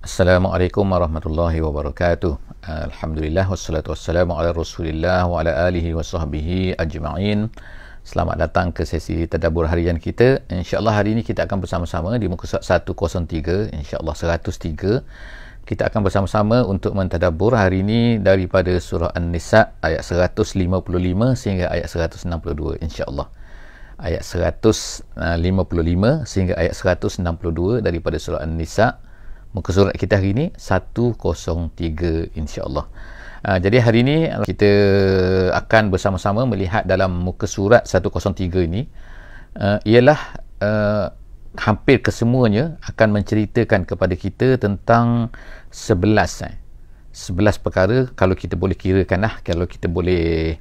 Assalamualaikum warahmatullahi wabarakatuh. Alhamdulillah wassalatu wassalamu ala Rasulillah wa ala alihi wa sahbihi ajma'in. Selamat datang ke sesi tadabbur harian kita. InsyaAllah hari ini kita akan bersama-sama di muka surat 103, InsyaAllah 103. Kita akan bersama-sama untuk mentadabbur hari ini daripada surah An-Nisa ayat 155 sehingga ayat 162, InsyaAllah. Ayat 155 sehingga ayat 162 daripada surah An-Nisa. Muka surat kita hari ini 103, insya-Allah. Jadi hari ini kita akan bersama-sama melihat dalam muka surat 103 ini ialah hampir kesemuanya akan menceritakan kepada kita tentang 11 perkara, kalau kita boleh kirakan kalau kita boleh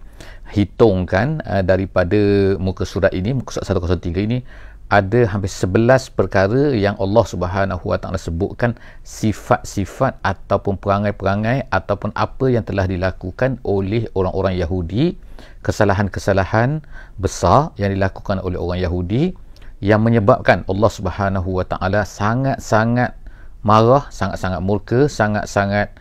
hitungkan daripada muka surat ini, muka surat 103 ini, ada hampir 11 perkara yang Allah Subhanahu Wa Taala sebutkan sifat-sifat ataupun perangai-perangai ataupun apa yang telah dilakukan oleh orang-orang Yahudi, kesalahan-kesalahan besar yang dilakukan oleh orang Yahudi yang menyebabkan Allah Subhanahu Wa Taala sangat-sangat marah, sangat-sangat murka, sangat-sangat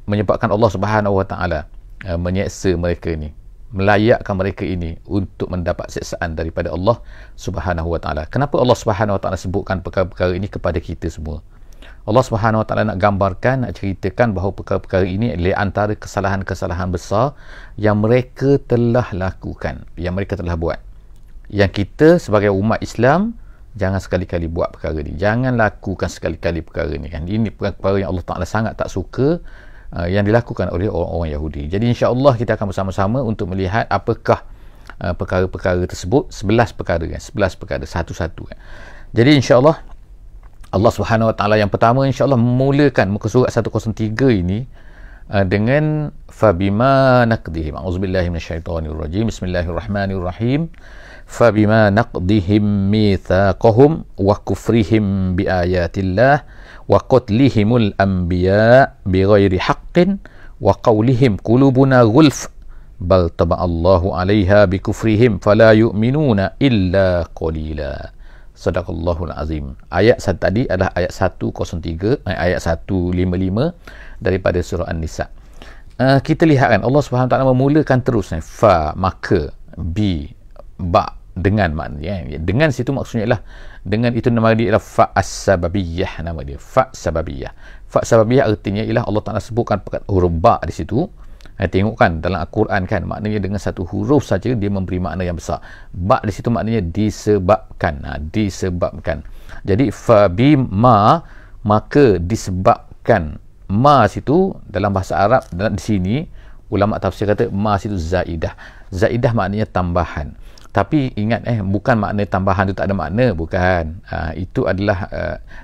menyebabkan Allah Subhanahu Wa Taala menyeksa mereka ini, melayakkan mereka ini untuk mendapat siksaan daripada Allah Subhanahu Wa Taala. Kenapa Allah Subhanahu Wa Taala sebutkan perkara-perkara ini kepada kita semua? Allah Subhanahu Wa Taala nak gambarkan, nak ceritakan bahawa perkara-perkara ini adalah antara kesalahan-kesalahan besar yang mereka telah lakukan, yang mereka telah buat. Yang kita sebagai umat Islam jangan sekali-kali buat perkara ini. Jangan lakukan sekali-kali perkara ini kan. Ini perkara yang Allah Taala sangat tak suka yang dilakukan oleh orang-orang Yahudi. Jadi insya-Allah kita akan bersama-sama untuk melihat apakah perkara-perkara tersebut, 11 perkara kan, 11 perkara satu-satu kan. Jadi insya-Allah Allah Subhanahu Wa Taala yang pertama insya-Allah memulakan muka surat 103 ini dengan fabima naqdihim. Auzubillahi minasyaitonirrajim. Bismillahirrahmanirrahim. Fabima naqdihim mitsaqahum wa kufrihim biayatillah wa qatlihimul anbiya bighairi haqqin wa qawlihim qulubuna ghulf bal taba'allahu 'alaiha bikufrihim fala yu'minuna illa qalila. Sadaqallahul azim. Ayat tadi adalah ayat 103, ayat 155 daripada surah An-Nisa. Kita lihat kan Allah Subhanahu Taala memulakan terus fa, maka, bi, ba, dengan maknanya. Dengan situ maksudnya ialah, dengan itu nama dia ialah fa as-sababiyah, nama dia fa sababiyah. Fa sababiyah artinya ialah Allah Taala sebutkan huruf ba di situ. Tengok kan dalam Al-Quran kan, maknanya dengan satu huruf saja dia memberi makna yang besar. Ba di situ maknanya disebabkan, disebabkan. Jadi fa bi ma, maka disebabkan. Ma situ dalam bahasa Arab, di sini ulama tafsir kata ma situ zaidah. Zaidah maknanya tambahan. Tapi ingat bukan makna tambahan itu tak ada makna, bukan. Itu adalah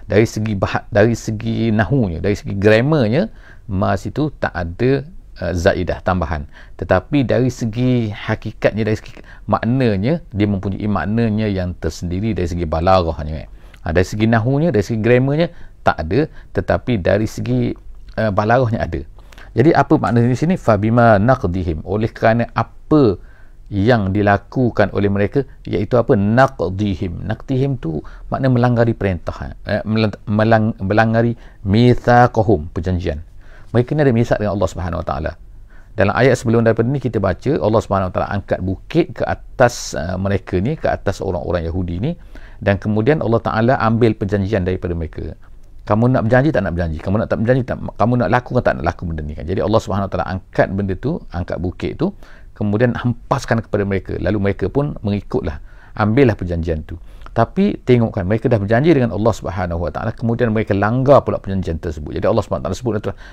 dari segi nahunya, dari segi grammarnya, ma situ tak ada zaidah, tambahan. Tetapi dari segi hakikatnya, dari segi maknanya, dia mempunyai maknanya yang tersendiri dari segi balaghahnya. Dari segi nahunya, dari segi grammarnya tak ada, tetapi dari segi balaghahnya ada. Jadi apa makna di sini? Fabima naqdihim, oleh kerana apa yang dilakukan oleh mereka, iaitu apa? Naqdihim. Naqdihim tu makna melanggar perintah, melanggar mitsaqahum, perjanjian. Mereka ni ada mitsaq dengan Allah Subhanahu Wa Taala. Dalam ayat sebelum daripada ni kita baca Allah Subhanahu Wa Taala angkat bukit ke atas mereka ni, ke atas orang-orang Yahudi ni, dan kemudian Allah Taala ambil perjanjian daripada mereka. Kamu nak berjanji tak nak berjanji, kamu nak tak berjanji tak, kamu nak laku tak nak laku benda ni kan. Jadi Allah Subhanahu Wa Taala angkat benda tu, angkat bukit tu, kemudian hempaskan kepada mereka, lalu mereka pun mengikutlah, ambillah perjanjian tu. Tapi tengokkan, mereka dah berjanji dengan Allah Subhanahu Wa Taala, kemudian mereka langgar pula perjanjian tersebut. Jadi Allah Subhanahu Wa Taala sebut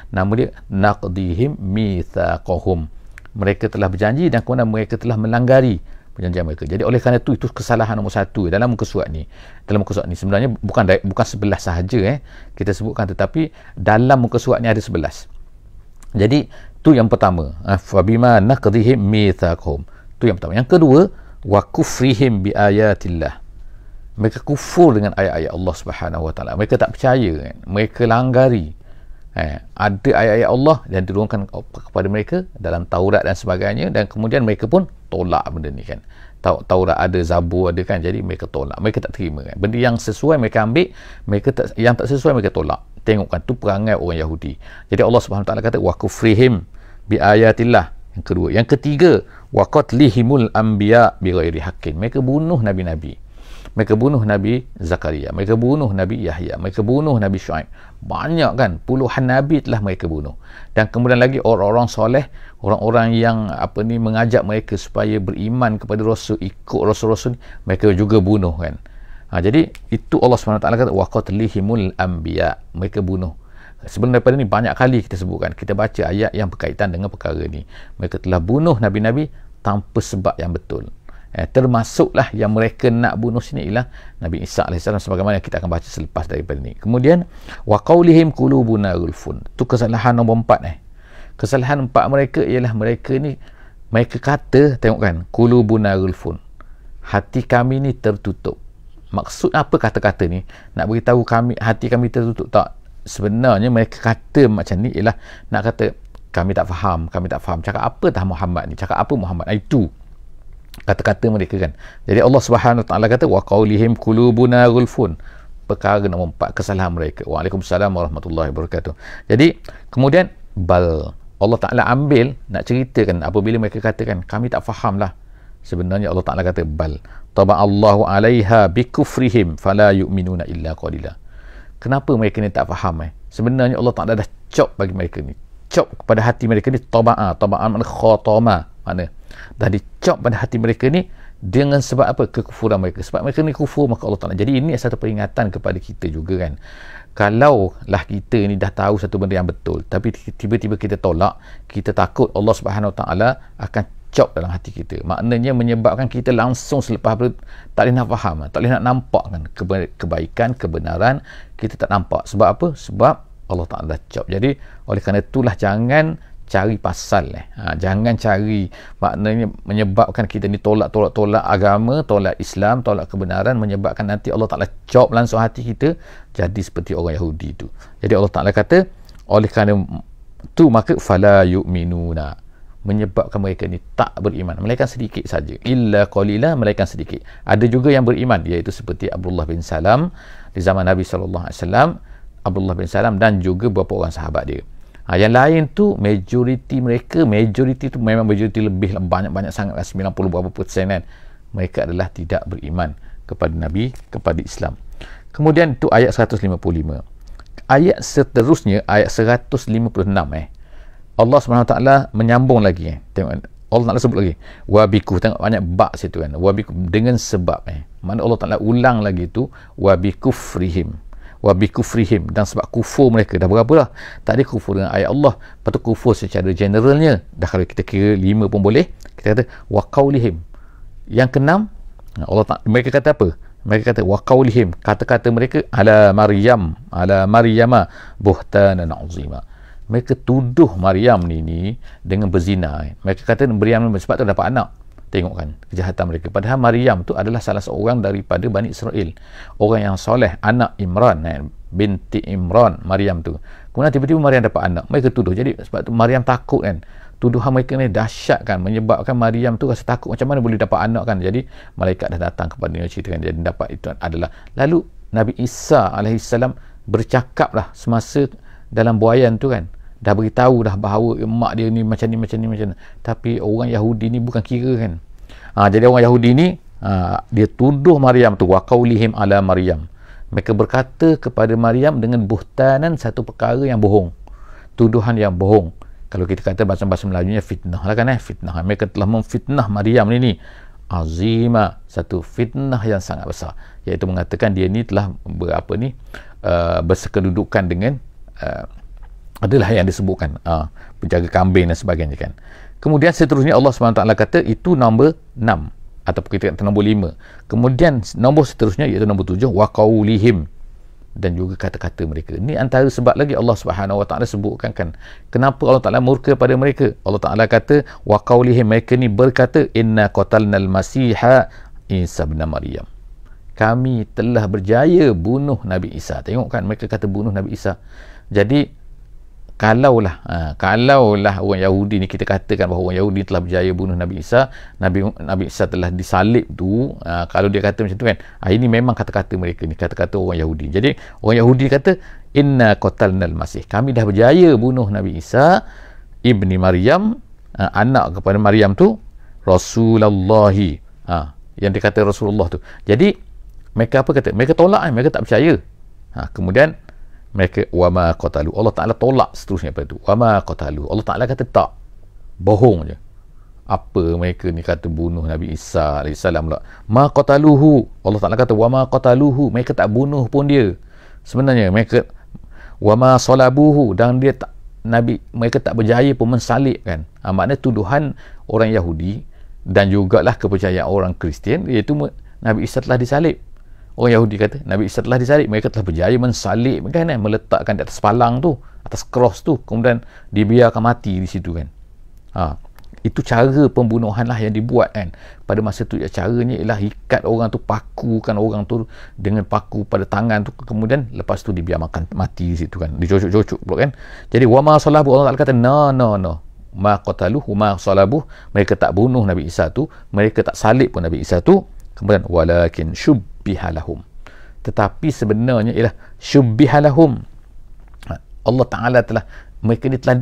nama dia naqdihim mitsaqahum. Mereka telah berjanji dan kemudian mereka telah melanggari perjanjian mereka. Jadi oleh kerana itu kesalahan nombor satu dalam muka surat ni. Dalam muka surat ni sebenarnya bukan 11 sahaja kita sebutkan, tetapi dalam muka surat ni ada 11. Jadi tu yang pertama, fabima naqdihim mitsaqahum. Tu yang pertama. Yang kedua, wa kufrihim biayatillah. Mereka kufur dengan ayat-ayat Allah Subhanahu Wa Taala. Mereka tak percaya kan? Mereka langgari. Ada ayat-ayat Allah yang diturunkan kepada mereka dalam Taurat dan sebagainya, dan kemudian mereka pun tolak benda ni kan. Taurat ada, Zabur ada kan, jadi mereka tolak, mereka tak terima kan. Benda yang sesuai mereka ambil, yang tak sesuai mereka tolak. Tengokkan tu perangai orang Yahudi. Jadi Allah Subhanahu Wa Taala kata wa kufrihim bi ayatillah. Yang kedua. Yang ketiga, wa qatlihimul anbiya bighairi haqqin. Mereka bunuh nabi-nabi. Mereka bunuh Nabi Zakaria, mereka bunuh Nabi Yahya, mereka bunuh Nabi Shu'aib. Banyak kan, puluhan nabi telah mereka bunuh. Dan kemudian lagi orang-orang soleh, orang-orang yang mengajak mereka supaya beriman kepada Rasul, ikut Rasul-Rasul, mereka juga bunuh kan. Jadi itu Allah SWT kata wa qatlihimul anbiya, mereka bunuh. Sebelum daripada ni banyak kali kita sebutkan, kita baca ayat yang berkaitan dengan perkara ni. Mereka telah bunuh nabi-nabi tanpa sebab yang betul. Termasuklah yang mereka nak bunuh sini ialah Nabi Isa AS, sebagaimana kita akan baca selepas daripada ni. Kemudian wa qaulihim qulubuna ghulfun, tu kesalahan nombor 4. Kesalahan 4 mereka ialah mereka kata, tengok kan, qulubuna ghulfun, hati kami ni tertutup. Maksud apa kata-kata ni? Nak beritahu hati kami tertutup? Tak. Sebenarnya mereka kata macam ni ialah nak kata kami tak faham. Cakap apa dah Muhammad ni? Cakap apa Muhammad? Itu kata-kata mereka kan. Jadi Allah Subhanahu Wa Taala kata wa qaulihim qulubuna ghulfun, perkara nombor 4 kesalahan mereka. Waalaikumsalam warahmatullahi wabarakatuh. Jadi kemudian bal, Allah Taala ambil nak ceritakan apabila mereka katakan kami tak faham lah. Sebenarnya Allah Taala kata bal taba'allahu 'alaiha bikufrihim fala yu'minuna illa qalila. Kenapa mereka ni tak faham? Sebenarnya Allah Taala dah cop bagi mereka ni. Cop kepada hati mereka ni, taba'ah makna khatama, mana dah dicop pada hati mereka ni dengan sebab apa? Kekufuran mereka. Sebab mereka ni kufur, maka Allah Ta'ala. Jadi ini satu peringatan kepada kita juga kan. Kalau lah kita ni dah tahu satu benda yang betul, tapi tiba-tiba kita tolak, kita takut Allah Subhanahu Wa Taala akan cop dalam hati kita. Maknanya menyebabkan kita langsung selepas tak boleh nak faham, tak boleh nak nampak kan kebaikan, kebenaran, kita tak nampak. Sebab apa? Sebab Allah Ta'ala dah cop. Jadi oleh kerana itulah jangan cari pasal jangan cari, maknanya menyebabkan kita ni tolak agama, tolak Islam, tolak kebenaran, menyebabkan nanti Allah Ta'ala cop langsung hati kita jadi seperti orang Yahudi tu. Jadi Allah Ta'ala kata oleh kerana tu maka fala yu'minuna, menyebabkan mereka ni tak beriman, melainkan sedikit saja, illa qalila, melainkan sedikit. Ada juga yang beriman, iaitu seperti Abdullah bin Salam di zaman Nabi SAW, Abdullah bin Salam dan juga beberapa orang sahabat dia. Yang lain tu majoriti tu memang majoriti lebih banyak sangat, 90 berapa persen kan, mereka adalah tidak beriman kepada Nabi, kepada Islam. Kemudian tu ayat 155. Ayat seterusnya ayat 156 Allah SWT menyambung lagi tengok, Allah Ta'ala sebut lagi wabiku, tengok banyak bak situ kan, wabiku dengan sebab mana Allah Ta'ala ulang lagi tu wabikufrihim, dan sebab kufur mereka. Dah berapa dah? Tadi kufur dengan ayat Allah, lepas tu kufur secara generalnya, dah kalau kita kira 5 pun boleh, kita kata wa qaulihim. Yang keenam, mereka kata apa? Mereka kata wa qaulihim, kata-kata mereka ala Maryama buhtanan azima. Mereka tuduh Maryam ni dengan berzina. Mereka kata Maryam sebab tu dapat anak. Tengok kan kejahatan mereka. Padahal Maryam tu adalah salah seorang daripada Bani Israel, orang yang soleh, anak Imran, binti Imran, Maryam tu. Kemudian tiba-tiba Maryam dapat anak, mereka tuduh. Jadi sebab tu Maryam takut kan, tuduhan mereka ni dahsyat kan, menyebabkan Maryam tu rasa takut, macam mana boleh dapat anak kan. Jadi malaikat dah datang kepada dia ceritakan dia dapat itu adalah. Lalu Nabi Isa AS bercakap lah semasa dalam buaian tu kan, dah beritahu dah bahawa emak dia ni macam ni. Tapi orang Yahudi ni bukan kira kan. Jadi orang Yahudi ni dia tuduh Maryam tu wa qaulihim ala Maryam. Mereka berkata kepada Maryam dengan buhtanan, satu perkara yang bohong, tuduhan yang bohong. Kalau kita kata bahasa Melajunya fitnah lah kan, fitnah. Mereka telah memfitnah Maryam ni azima, satu fitnah yang sangat besar, iaitu mengatakan dia ni telah bersekedudukan dengan adalah yang disebutkan penjaga kambing dan sebagainya kan. Kemudian seterusnya Allah SWT kata itu nombor 6 ataupun kita kata nombor 5. Kemudian nombor seterusnya iaitu nombor 7 wa qaulihim, dan juga kata-kata mereka. Ini antara sebab lagi Allah Subhanahu Wa Taala sebutkan kan kenapa Allah Taala murka pada mereka. Allah Taala kata wa qaulihim, mereka ni berkata inna qatalnal masiha Isa bin Maryam, kami telah berjaya bunuh Nabi Isa. Tengok kan mereka kata bunuh Nabi Isa. Jadi kalaulah orang Yahudi ni, kita katakan bahawa orang Yahudi telah berjaya bunuh Nabi Isa, Nabi Isa telah disalib tu, kalau dia kata macam tu kan, ini memang kata-kata mereka ni, kata-kata orang Yahudi. Jadi orang Yahudi kata inna qatalnal masih, kami dah berjaya bunuh Nabi Isa ibni Maryam, anak kepada Maryam tu, Rasulullahi, yang dikata Rasulullah tu. Jadi mereka apa kata? Mereka tolak, mereka tak percaya. Kemudian mereka wama qatalu, Allah Taala tolak seterusnya pada tu, wama qatalu, Allah Taala kata tak, bohong je. Apa mereka ni kata bunuh Nabi Isa alaihissalam pula? Ma qataluhu, Allah Taala kata wama qataluhu, mereka tak bunuh pun dia. Sebenarnya mereka wama salabuhu, dan dia tak, Nabi, mereka tak berjaya pun mensalibkan. Maknanya tuduhan orang Yahudi dan jugalah kepercayaan orang Kristian, iaitu Nabi Isa telah disalib. Orang Yahudi kata Nabi Isa telah disalib, mereka telah berjaya mensalib kan, meletakkan di atas palang tu, atas cross tu, kemudian dibiarkan mati di situ kan. Itu cara pembunuhan lah yang dibuat kan pada masa tu. Caranya ialah ikat orang tu, pakukan orang tu dengan paku pada tangan tu, kemudian lepas tu dibiar makan mati di situ kan, dicocok-cocok pula kan. Jadi wama salabu, Allah Taala kata no, ma qataluhu ma salabuh, mereka tak bunuh Nabi Isa tu, mereka tak salib pun Nabi Isa tu. Kemudian walakin syubbiha lahum, tetapi sebenarnya ialah syubbiha lahum, Allah Taala telah, mereka ni telah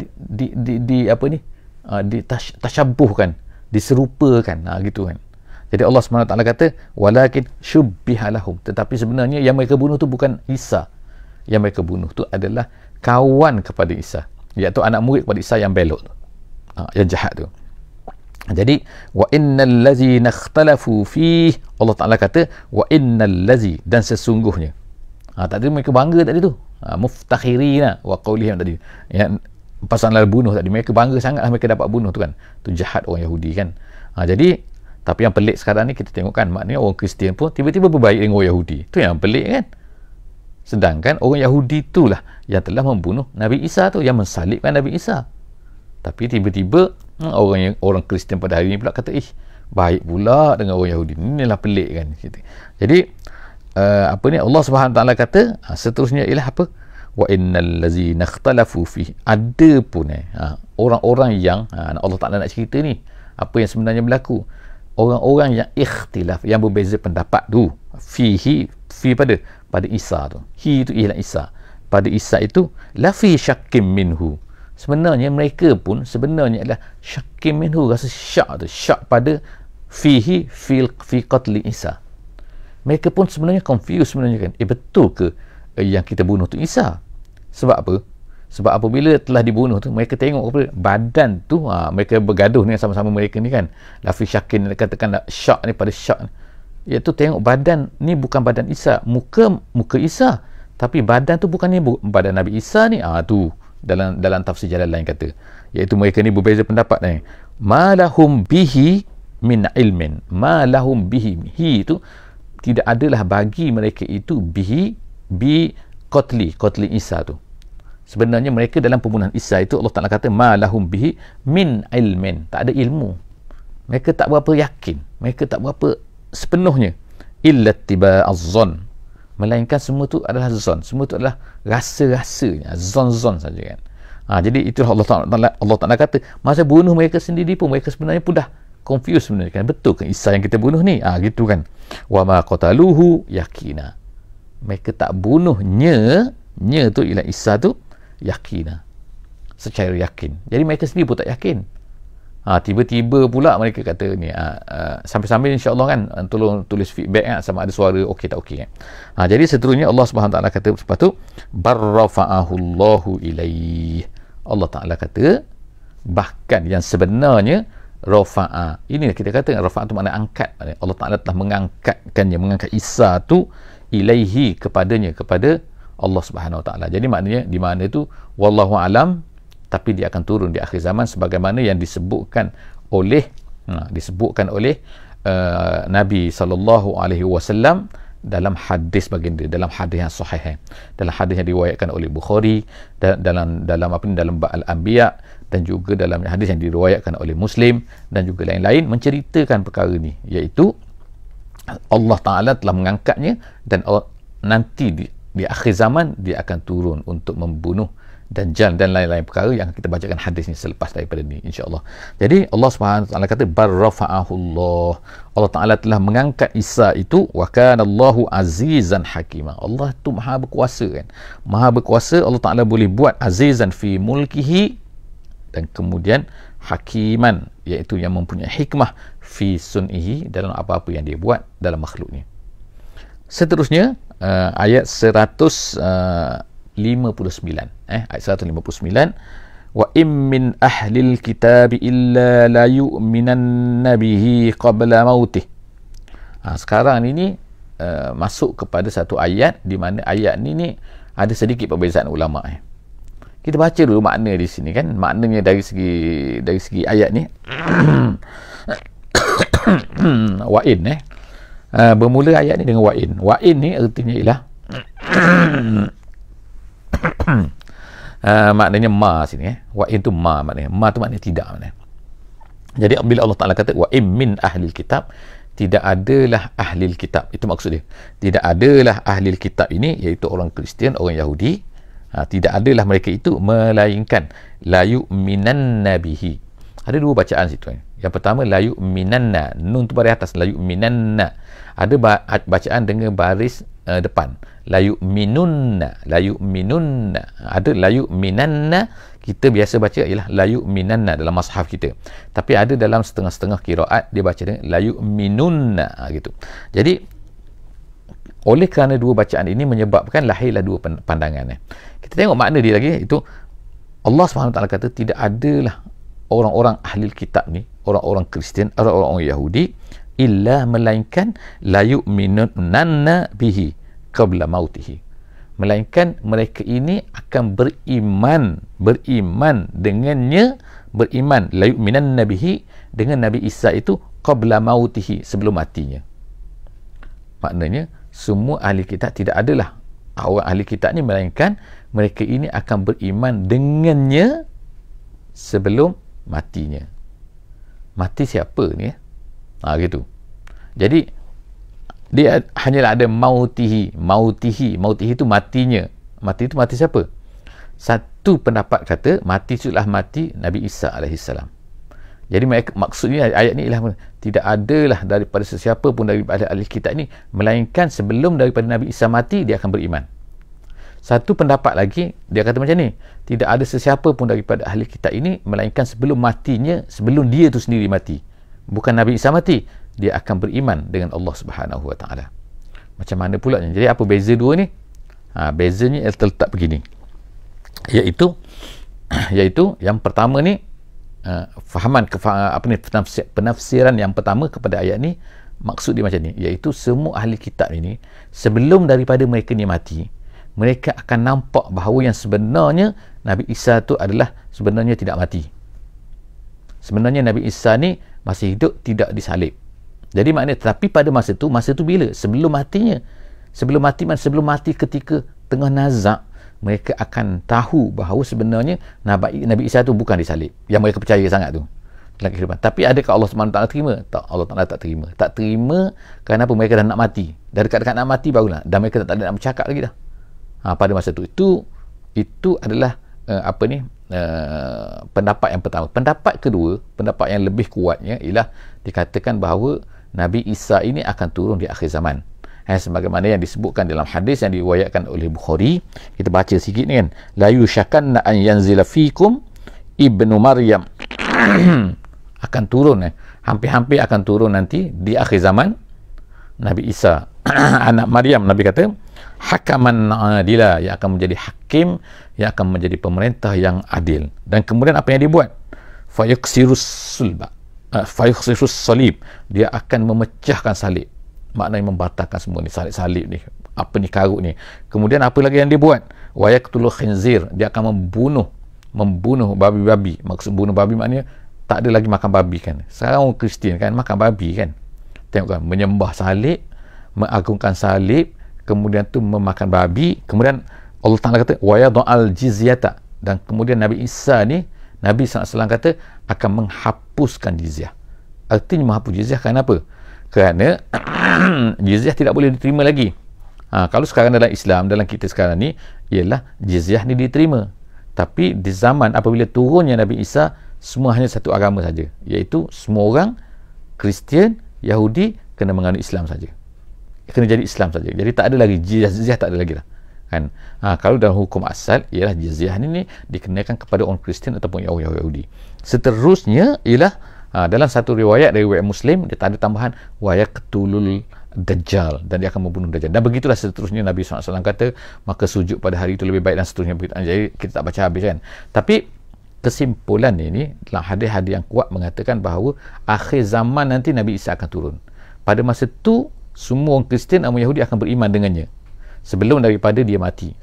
tasyabuhkan, diserupakan, gitu kan. Jadi Allah SWT kata walakin syubbiha lahum, tetapi sebenarnya yang mereka bunuh tu bukan Isa, yang mereka bunuh tu adalah kawan kepada Isa, iaitu anak murid kepada Isa yang belok tu, yang jahat tu. Jadi wa innal ladzina ikhtalafu fih, Allah Taala kata wa innal ladzi, dan sesungguhnya, tadi mereka bangga tadi tu, muftakhirina wa qaulihim tadi, yang pasal bunuh tadi, mereka bangga sangatlah mereka dapat bunuh tu kan. Tu jahat orang Yahudi kan. Jadi tapi yang pelik sekarang ni kita tengok kan, maknanya orang Kristian pun tiba-tiba berbaik dengan orang Yahudi. Tu yang pelik kan. Sedangkan orang Yahudi itulah yang telah membunuh Nabi Isa tu, yang mensalibkan Nabi Isa. Tapi tiba-tiba orang Kristian pada hari ni pula kata baik pula dengan orang Yahudi. Inilah pelik kan. Jadi Allah Subhanahu Taala kata seterusnya ialah apa? Wa innal ladzina ikhtalafu fi, ada pun orang-orang yang Allah Taala nak cerita ni apa yang sebenarnya berlaku. Orang-orang yang ikhtilaf, yang berbeza pendapat tu, fi pada Isa tu. Hi itu ialah Isa. Pada Isa itu la fi syakkim minhu, sebenarnya mereka pun sebenarnya adalah syakkim minhu, rasa syak tu, syak pada fi qatli Isa. Mereka pun sebenarnya confused sebenarnya kan. Betul ke yang kita bunuh tu Isa? Sebab apa? Sebab apabila telah dibunuh tu, mereka tengok apa, badan tu, mereka bergaduh dengan sama-sama mereka ni kan. Lafi syakin katakan syak ni pada syak, iaitu tengok badan ni bukan badan Isa, muka Isa, tapi badan tu bukan ni badan Nabi Isa ni. Tu dalam tafsir jalan lain kata, iaitu mereka ni berbeza pendapat ni. Ma lahum bihi min ilmin, ma lahum bihi, hi tu tidak adalah bagi mereka itu bihi bi qatli Isa tu. Sebenarnya mereka dalam pembunuhan Isa itu, Allah Ta'ala kata ma lahum bihi min ilmin, tak ada ilmu. Mereka tak berapa yakin, mereka tak berapa sepenuhnya, illa tiba'az-zon, melainkan semua tu adalah zon, semua tu adalah rasa-rasanya, zon saja kan. Jadi itulah Allah Ta'ala kata masa bunuh mereka sendiri pun, mereka sebenarnya pun dah confused sebenarnya kan. Betul ke Isa yang kita bunuh ni? Gitu kan. Wa ma qataluhu yakina, mereka tak bunuhnya, tu ialah Isa tu, yakina, secara yakin. Jadi mereka sendiri pun tak yakin. Tiba-tiba pula mereka kata ni, sambil-sambil insya-Allah kan tolong tulis feedback sama ada suara okey tak okey kan. Jadi seterusnya Allah Subhanahu Taala kata lepas tu barrafa'ahu Allahu ilaih, Allah Taala kata bahkan yang sebenarnya rafa'a, ini kita kata rafa'a tu makna angkat. Allah Taala telah mengangkatkannya, mengangkat Isa tu ilaihi, kepadanya, kepada Allah Subhanahu Wa Taala. Jadi maknanya di mana itu wallahu alam, tapi dia akan turun di akhir zaman sebagaimana yang disebutkan oleh Nabi sallallahu alaihi wasallam dalam hadis baginda, dalam hadis yang sahih, dalam hadis yang diriwayatkan oleh Bukhari, dalam Al-Anbiya, dan juga dalam hadis yang diriwayatkan oleh Muslim dan juga lain-lain, menceritakan perkara ni, iaitu Allah Ta'ala telah mengangkatnya dan nanti di akhir zaman dia akan turun untuk membunuh Dajjal dan lain-lain perkara yang kita bacakan hadis ni selepas daripada ni, insya-Allah. Jadi Allah Subhanahu Wa Taala kata barrafa'ahullah, Allah Taala telah mengangkat Isa itu, wa kana Allahu azizan hakima. Allah tu maha berkuasa kan, maha berkuasa. Allah Taala boleh buat azizan fi mulkihi, dan kemudian hakiman, iaitu yang mempunyai hikmah fi sun'ihi, dalam apa-apa yang dia buat dalam makhluknya. Seterusnya ayat 159, ayat 159, wa im min ahlil kitab illa la yu'minanna bihi qabla mautih. Sekarang ini masuk kepada satu ayat di mana ayat ni ada sedikit perbezaan ulama. Kita baca dulu makna di sini kan, maknanya dari segi ayat ni. Wa'in bermula ayat ni dengan wa'in. Wa'in ni artinya ialah maknanya ma sini. Wa'in tu ma maknanya. Ma tu maknanya tidak maknanya. Jadi bila Allah Ta'ala kata wa'im min ahlil kitab, tidak adalah ahlil kitab, itu maksud dia. Tidak adalah ahlil kitab ini, iaitu orang Kristian, orang Yahudi, tidak adalah mereka itu, melainkan la yu'minanna bihi. Ada dua bacaan situ. Yang pertama la yu'minanna, nun tu baris atas, la yu'minanna. Ada bacaan dengan baris depan, la yu'minunna, la yu'minunna. Ada la yu'minanna, kita biasa baca ialah la yu'minanna dalam mushaf kita, tapi ada dalam setengah-setengah qiraat dia baca dengan la yu'minunna gitu. Jadi oleh kerana dua bacaan ini menyebabkan lahirlah dua pandangan. Kita tengok makna dia lagi, itu Allah SWT kata tidak adalah orang-orang ahli kitab ni, orang-orang Kristian, orang-orang Yahudi, illa melainkan la yu'minunna bihi qabla mautihi, melainkan mereka ini akan beriman dengannya, beriman la yu'minanna bihi, dengan Nabi Isa itu qabla mautihi, sebelum matinya. Maknanya semua ahli kitab, tidak adalah orang ahli kitab ni, melainkan mereka ini akan beriman dengannya sebelum matinya. Mati siapa ni? Gitu. Jadi dia hanyalah ada mautihi itu matinya. Mati itu mati siapa? Satu pendapat kata mati itulah mati Nabi Isa alaihissalam. Jadi maksudnya ayat ni ialah tidak adalah daripada sesiapa pun daripada ahli kitab ni, melainkan sebelum daripada Nabi Isa mati dia akan beriman. Satu pendapat lagi dia kata macam ni, tidak ada sesiapa pun daripada ahli kitab ini, melainkan sebelum matinya, sebelum dia tu sendiri mati, bukan Nabi Isa mati, dia akan beriman dengan Allah Subhanahu Wa Taala. Macam mana pula? Jadi apa beza dua ni? Bezanya terletak begini, iaitu yang pertama ni, penafsiran yang pertama kepada ayat ni, maksud dia macam ni, iaitu semua ahli kitab ini sebelum daripada mereka ni mati, mereka akan nampak bahawa yang sebenarnya Nabi Isa tu adalah sebenarnya tidak mati. Sebenarnya Nabi Isa ni masih hidup, tidak disalib. Jadi maknanya, tapi pada masa tu bila? Sebelum matinya. Sebelum mati ketika tengah nazak, mereka akan tahu bahawa sebenarnya Nabi Isa tu bukan disalib, yang mereka percaya sangat tu dalam kehidupan. Tapi adakah Allah SWT terima? Tak, Allah Ta'ala tak terima. Tak terima kerana apa? Mereka dah nak mati. Dah dekat-dekat nak mati barulah, dan mereka tak ada nak bercakap lagi dah. Pada masa tu, itu adalah pendapat yang pertama. Pendapat kedua, pendapat yang lebih kuatnya ialah dikatakan bahawa Nabi Isa ini akan turun di akhir zaman. Sebagaimana yang disebutkan dalam hadis yang diriwayatkan oleh Bukhari. Kita baca sikit ni kan, la yushakanna an yanzila fikum ibnu Maryam akan turun, hampir-hampir akan turun nanti di akhir zaman Nabi Isa anak Maryam. Nabi kata hakaman adila, yang akan menjadi hakim, yang akan menjadi pemerintah yang adil. Dan kemudian apa yang dia buat? Fayuksirus salib, dia akan memecahkan salib, maknanya membatalkan semua ni, salib-salib ni, apa ni, karut ni. Kemudian apa lagi yang dia buat? Wa yaqtulu khinzir, dia akan membunuh babi-babi. Maksud bunuh babi maknanya tak ada lagi makan babi kan. Sekarang orang Kristian kan makan babi kan. Tengok kan, menyembah salib, mengagungkan salib, kemudian tu memakan babi. Kemudian Allah Ta'ala kata wa yad'al jizyata, dan kemudian Nabi Isa ni, Nabi SAW kata akan menghapuskan jizyah. Artinya menghapus jizyah kenapa? Kerana jizyah tidak boleh diterima lagi. Kalau sekarang dalam Islam, dalam kita sekarang ni, ialah jizyah ni diterima. Tapi di zaman apabila turunnya Nabi Isa, semua hanya satu agama saja, iaitu semua orang Kristian, Yahudi kena menganut Islam saja, kena jadi Islam saja. Jadi tak ada lagi jizyah, tak ada lagi lah kan. Kalau dalam hukum asal ialah jizyah ni dikenakan kepada orang Kristian ataupun Yahudi. Seterusnya ialah dalam satu riwayat dari riwayat Muslim, dia tak ada tambahan wa yaqtulul Dajjal, dan dia akan membunuh Dajjal, dan begitulah seterusnya. Nabi SAW kata maka sujud pada hari itu lebih baik, dan seterusnya. Jadi kita tak baca habis kan. Tapi kesimpulan ini dalam hadis-hadis yang kuat mengatakan bahawa akhir zaman nanti Nabi Isa akan turun. Pada masa itu semua orang Kristian dan orang Yahudi akan beriman dengannya sebelum daripada dia mati.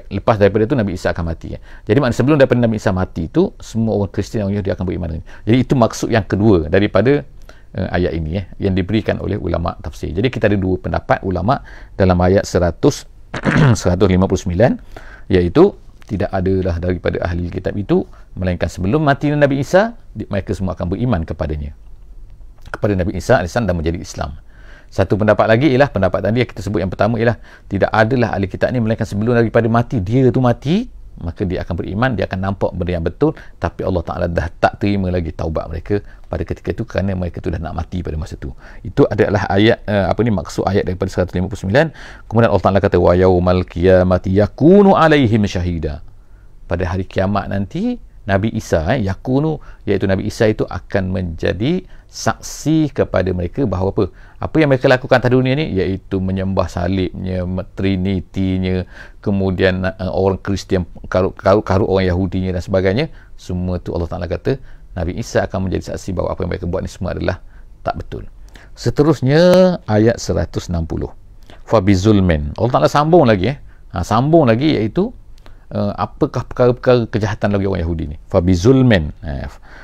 Lepas daripada itu Nabi Isa akan mati. Jadi maknanya sebelum daripada Nabi Isa mati itu semua orang Kristian dan orang Yahudi akan beriman dengannya. Jadi itu maksud yang kedua daripada ayat ini yang diberikan oleh ulama tafsir. Jadi kita ada dua pendapat ulama dalam ayat 159, iaitu tidak adalah daripada ahli kitab itu, melainkan sebelum mati Nabi Isa mereka semua akan beriman kepadanya, kepada Nabi Isa AS, dan menjadi Islam. Satu pendapat lagi ialah pendapat tadi yang kita sebut yang pertama, ialah tidak adalah ahli kitab ni melainkan sebelum daripada mati dia tu mati, maka dia akan beriman, dia akan nampak benda yang betul, tapi Allah Ta'ala dah tak terima lagi taubat mereka pada ketika itu, kerana mereka tu dah nak mati pada masa itu. Itu adalah ayat maksud ayat daripada 159. Kemudian Allah Ta'ala kata wa yaumal qiyamati yakunu alaihim syahida. Pada hari kiamat nanti Nabi Isa yakunu, iaitu Nabi Isa itu akan menjadi saksi kepada mereka bahawa apa yang mereka lakukan atas dunia ni, iaitu menyembah salibnya, trinitinya, kemudian orang Kristian karu orang Yahudinya dan sebagainya, semua tu Allah Ta'ala kata Nabi Isa akan menjadi saksi bahawa apa yang mereka buat ni semua adalah tak betul. Seterusnya ayat 160, fabizulmin, Allah Ta'ala sambung lagi iaitu apakah perkara-perkara kejahatan lagi orang Yahudi ni. Fabizulmin,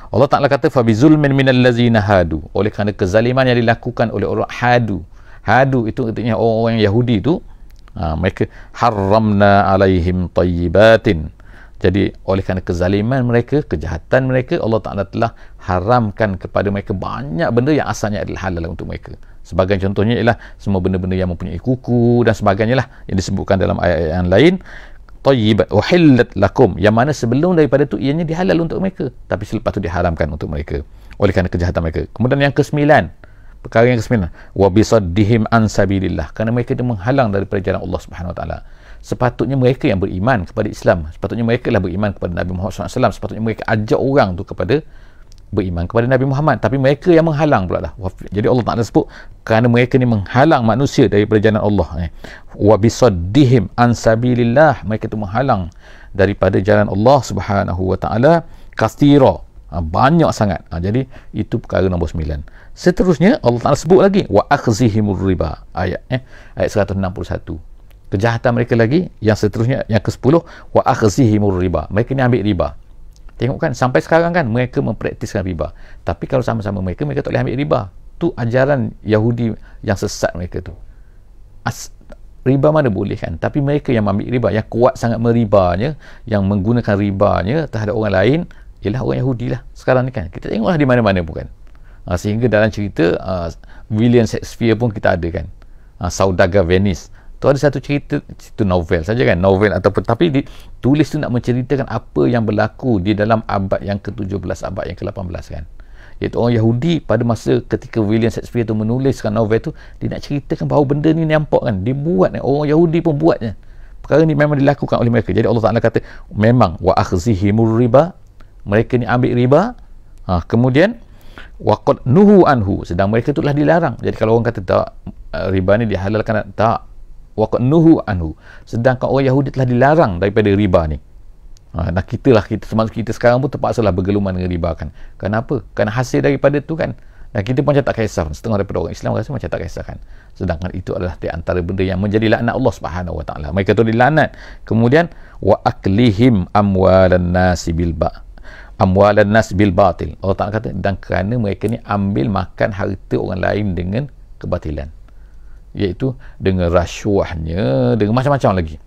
Allah Ta'ala kata fabizulmin minal ladzina hadu, oleh kerana kezaliman yang dilakukan oleh orang hadu itu artinya orang-orang Yahudi itu, mereka haramna alaihim tayyibatin. Jadi oleh kerana kezaliman mereka, kejahatan mereka, Allah Ta'ala telah haramkan kepada mereka banyak benda yang asalnya adalah halal untuk mereka. Sebagai contohnya ialah semua benda-benda yang mempunyai kuku dan sebagainya lah, yang disebutkan dalam ayat-ayat yang lain. Tayyibat uhillat lakum, yang mana sebelum daripada tu ianya dihalal untuk mereka, tapi selepas tu diharamkan untuk mereka oleh kerana kejahatan mereka. Kemudian yang ke-9, perkara yang ke-9, wa bisaddihim an sabilillah, kerana mereka itu menghalang daripada jalan Allah Subhanahu Wa Taala. Sepatutnya mereka yang beriman kepada Islam, sepatutnya mereka lah beriman kepada Nabi Muhammad SAW, sepatutnya mereka ajak orang tu kepada beriman kepada Nabi Muhammad, tapi mereka yang menghalang pula lah. Jadi Allah Ta'ala sebut kerana mereka ni menghalang manusia daripada jalan Allah. Wa bisaddihim an sabilillah, mereka tu menghalang daripada jalan Allah Subhanahu Wa Ta'ala katsira, banyak sangat. Jadi itu perkara nombor 9. Seterusnya Allah Ta'ala sebut lagi wa akhzihimur riba, ayat 161. Kejahatan mereka lagi yang seterusnya, yang ke-10, wa akhzihimur riba, mereka ni ambil riba. Tengok kan, sampai sekarang kan mereka mempraktiskan riba, tapi kalau sama-sama mereka tak boleh ambil riba. Tu ajaran Yahudi yang sesat mereka tu. Riba mana boleh kan, tapi mereka yang ambil riba, yang kuat sangat meribanya, yang menggunakan ribanya terhadap orang lain, ialah orang Yahudi lah sekarang ni kan. Kita tengoklah di mana-mana bukan. Sehingga dalam cerita William Shakespeare pun kita ada kan, Saudagar Venice tu ada satu cerita, itu novel saja kan, novel ataupun, tapi ditulis tu nak menceritakan apa yang berlaku di dalam abad yang ke-17, abad yang ke-18 kan, iaitu orang Yahudi pada masa ketika William Shakespeare tu menuliskan novel tu, dia nak ceritakan bahawa benda ni nampak kan, dia buat kan, orang Yahudi pun buat kan, perkara ni memang dilakukan oleh mereka. Jadi Allah Ta'ala kata memang wa akhzihimur riba, mereka ni ambil riba, kemudian waqad nuhu anhu, sedang mereka tu telah dilarang. Jadi kalau orang kata tak, riba ni dihalalkan, tak, waqad nuhu anhu, sedangkan orang Yahudi telah dilarang daripada riba ni. Nah kita termasuk kita sekarang pun terpaksalah bergeluman dengan riba kan. Kenapa? Kerana hasil daripada tu kan. Dan kita pun macam tak kisah, setengah daripada orang Islam rasa macam tak kisah kan. Sedangkan itu adalah di antara benda yang menjadi laknat Allah Subhanahu Wa Taala. Mereka tu dilaknat. Kemudian wa aklihim amwalan nas bil batil. Allah Ta'ala kata, dan kerana mereka ni ambil makan harta orang lain dengan kebatilan, iaitu dengan rasuahnya, dengan macam-macam lagi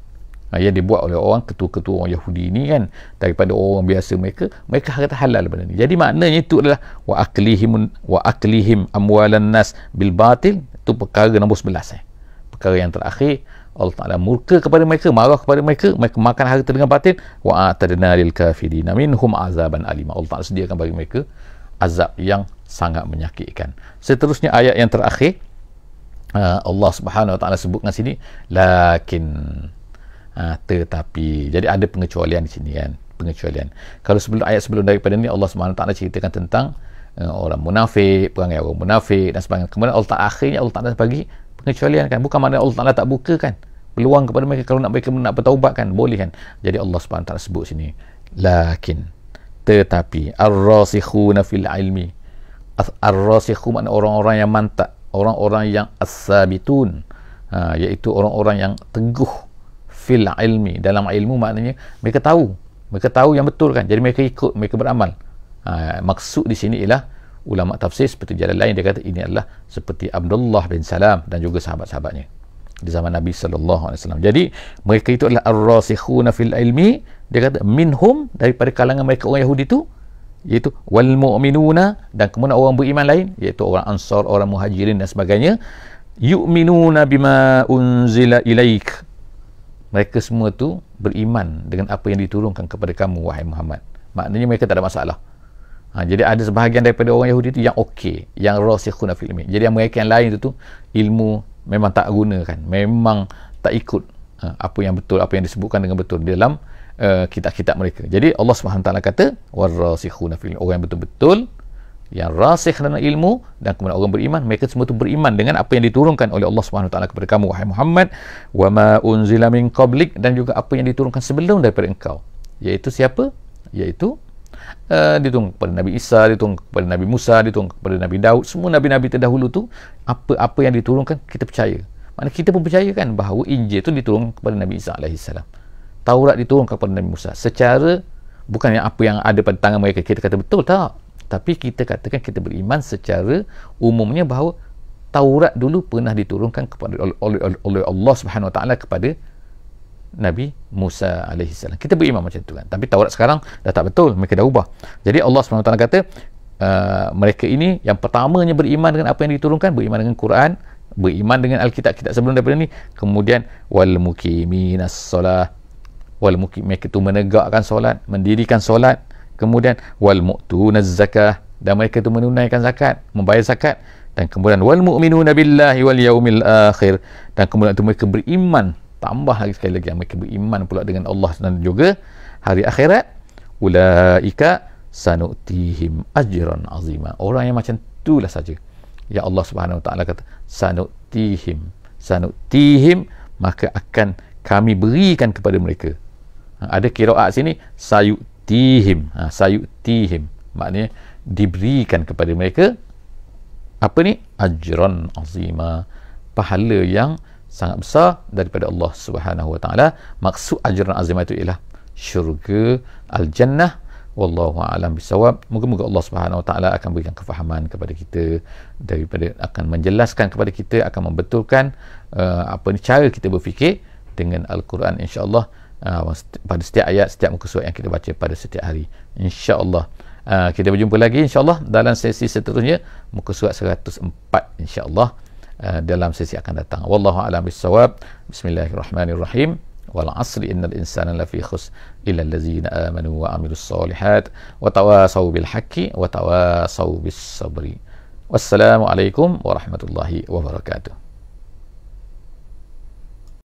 yang dibuat oleh orang ketua-ketua orang Yahudi ni kan, daripada orang biasa mereka kata halal benda ni. Jadi maknanya itu adalah wa aklihim amwalan nas bil batil. Itu perkara nombor 11. Perkara yang terakhir Allah Ta'ala murka kepada mereka, marah kepada mereka, mereka makan harta dengan batil. Wa a'tadna lil kafirina minhum azaban alima. Allah Ta'ala sediakan bagi mereka azab yang sangat menyakitkan. Seterusnya ayat yang terakhir, Allah Subhanahu Wa Ta'ala sebutkan sini, lakin, tetapi. Jadi ada pengecualian di sini kan, pengecualian. Kalau ayat sebelum daripada ni Allah Subhanahu Wa Ta'ala ceritakan tentang orang munafik, perangai orang munafik dan sebagainya. Kemudian akhirnya Allah Ta'ala bagi pengecualian kan. Bukan makna Allah Ta'ala tak buka kan peluang kepada mereka, kalau mereka nak bertaubat kan, boleh kan. Jadi Allah Subhanahu Wa Ta'ala sebut sini, lakin, tetapi, ar-rasikhuna fil ilmi. Ar-rasikhu makna orang-orang yang mantap, orang-orang yang as-sabitun, iaitu orang-orang yang teguh fil ilmi, dalam ilmu, maknanya mereka tahu yang betul kan, jadi mereka ikut, mereka beramal. Maksud di sini ialah ulama tafsir seperti jalan lain, dia kata ini adalah seperti Abdullah bin Salam dan juga sahabat-sahabatnya di zaman Nabi sallallahu alaihi wasallam. Jadi mereka itu adalah ar-rasikhuna fil ilmi, dia kata minhum, daripada kalangan mereka orang Yahudi itu, iaitu wal mu'minuna, dan kemudian orang beriman lain, iaitu orang Ansar, orang Muhajirin dan sebagainya, yu'minuna bima unzila ilaik, mereka semua tu beriman dengan apa yang diturunkan kepada kamu wahai Muhammad. Maknanya mereka tak ada masalah. Jadi ada sebahagian daripada orang Yahudi tu yang okey, yang rasikhuna fil ilmi. Jadi yang mereka yang lain tu ilmu memang tak gunakan, memang tak ikut apa yang betul, apa yang disebutkan dengan betul di dalam kitab-kitab mereka. Jadi Allah Subhanahu Taala kata warasikhuna fil ilmi, orang yang betul-betul yang rasikh dalam ilmu, dan kemudian orang beriman, mereka semua tu beriman dengan apa yang diturunkan oleh Allah Subhanahu Taala kepada kamu wahai Muhammad, wa ma unzila min qablik, dan juga apa yang diturunkan sebelum daripada engkau, iaitu siapa? Iaitu diturunkan kepada Nabi Isa, diturunkan kepada Nabi Musa, diturunkan kepada Nabi Daud, semua nabi-nabi terdahulu tu, apa yang diturunkan kita percaya. Maknanya kita pun percaya kan bahawa Injil tu diturunkan kepada Nabi Isa alaihissalam, Taurat diturunkan kepada Nabi Musa, secara bukan yang apa yang ada pada tangan mereka kita kata betul, tak, tapi kita katakan kita beriman secara umumnya bahawa Taurat dulu pernah diturunkan kepada oleh Allah Subhanahu Wa Taala kepada Nabi Musa alaihissalam. Kita beriman macam tu kan. Tapi Taurat sekarang dah tak betul, mereka dah ubah. Jadi Allah Subhanahu Wa Taala kata mereka ini yang pertamanya beriman dengan apa yang diturunkan, beriman dengan Quran, beriman dengan Alkitab-kitab sebelum daripada ni. Kemudian wal muqiminas solah, mereka tu menegakkan solat, mendirikan solat. Kemudian wal mu'tunaz zakah, dan mereka tu menunaikan zakat, membayar zakat. Dan kemudian wal mu'minuna billahi wal yaumil akhir, dan kemudian tu mereka beriman, tambah lagi sekali lagi, mereka beriman pula dengan Allah dan juga hari akhirat. Ulaika sanu'tihim ajran azima, orang yang macam itulah saja ya Allah Subhanahu Wa Taala kata sanu'tihim, maka akan kami berikan kepada mereka. Ada qiraat sini sayu'tihim, sayu'tihim maknanya diberikan kepada mereka apa ni? Ajran azima, pahala yang sangat besar daripada Allah Subhanahu Wa Taala. Maksud ajran azimah itu ialah syurga, al-jannah. Wallahu a'lam bisawab. Moga-moga Allah Subhanahu Wa Taala akan berikan kefahaman kepada kita, daripada akan menjelaskan kepada kita, akan membetulkan apa ni cara kita berfikir dengan Al-Quran, insya-Allah, pada setiap ayat, setiap muka surat yang kita baca pada setiap hari, insya-Allah. Kita berjumpa lagi insya-Allah dalam sesi seterusnya, muka surat 104 insya-Allah, dalam sesi akan datang. Wallahu a'lam bissawab. Bismillahirrahmanirrahim. Wal 'asri innal insana lafi khusr illa allazina amanu wa 'amilus solihat wa tawasaw bil haqqi wa tawasaw bis sabri. Wassalamu alaikum warahmatullahi wabarakatuh.